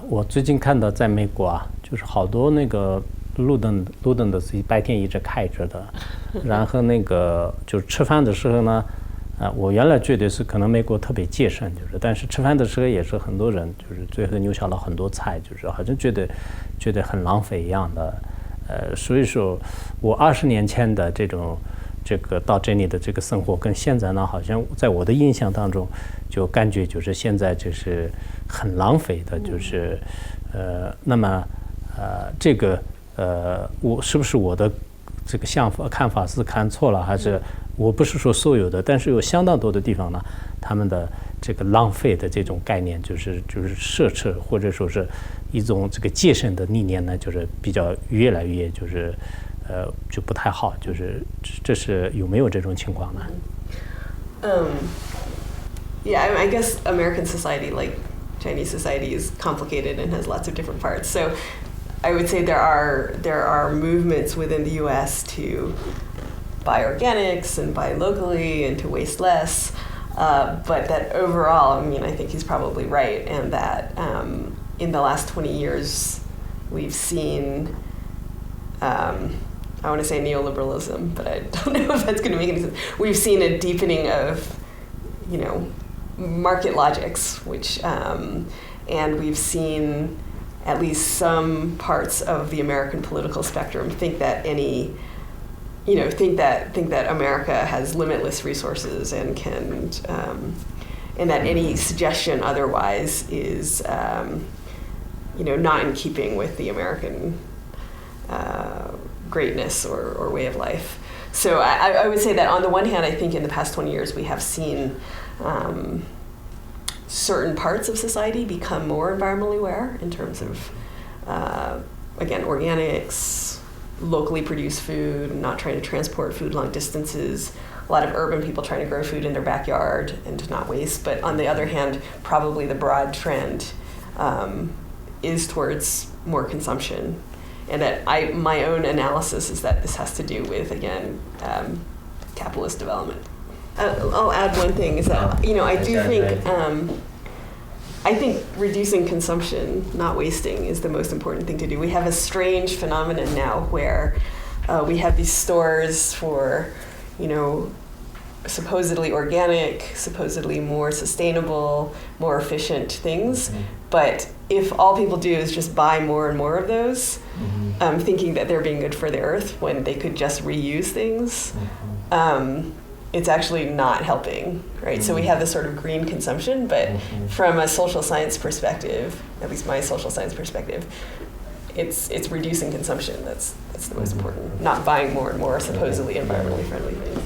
我最近看到在美国啊，就是好多那个路灯的是白天一直开着的，然后那个就是吃饭的时候呢，我原来觉得是可能美国特别节省，就是但是吃饭的时候也是很多人就是最后留下了很多菜，就是好像觉得很浪费一样的，所以说我20年前的这个到这里的这个生活跟现在呢，好像在我的印象当中，就感觉就是现在就是很浪费的，就是那么这个我是不是我的这个看法是看错了，还是我不是说所有的，但是有相当多的地方呢，他们的这个浪费的这种概念，就是奢侈或者说是一种这个节省的理念呢，就是比较越来越就是就不太好，就是这是有没有这种情况呢？Yeah, I guess American society, like Chinese society, is complicated and has lots of different parts. So I would say there are movements within the U.S. to buy organics and buy locally and to waste less. But that overall, I mean, I think he's probably right, and that in the last 20 years, we've seen, I want to say neoliberalism, but I don't know if that's going to make any sense. We've seen a deepening of, market logics, which, and we've seen at least some parts of the American political spectrum think that think that America has limitless resources and can, and that any suggestion otherwise is, not in keeping with the American greatness or way of life. So I would say that on the one hand, I think in the past 20 years we have seen certain parts of society become more environmentally aware in terms of, again, organics, locally produced food, not trying to transport food long distances, a lot of urban people trying to grow food in their backyard and to not waste. But on the other hand, probably the broad trend is towards more consumption. And that my own analysis is that this has to do with, again, capitalist development. I'll add one thing is that, I do think, I think reducing consumption, not wasting, is the most important thing to do. We have a strange phenomenon now where we have these stores for, supposedly organic, supposedly more sustainable, more efficient things. Mm-hmm. But if all people do is just buy more and more of those, thinking that they're being good for the earth when they could just reuse things, it's actually not helping, right? So we have this sort of green consumption, but from a social science perspective, at least my social science perspective, it's reducing consumption that's the most important, not buying more and more supposedly environmentally friendly things.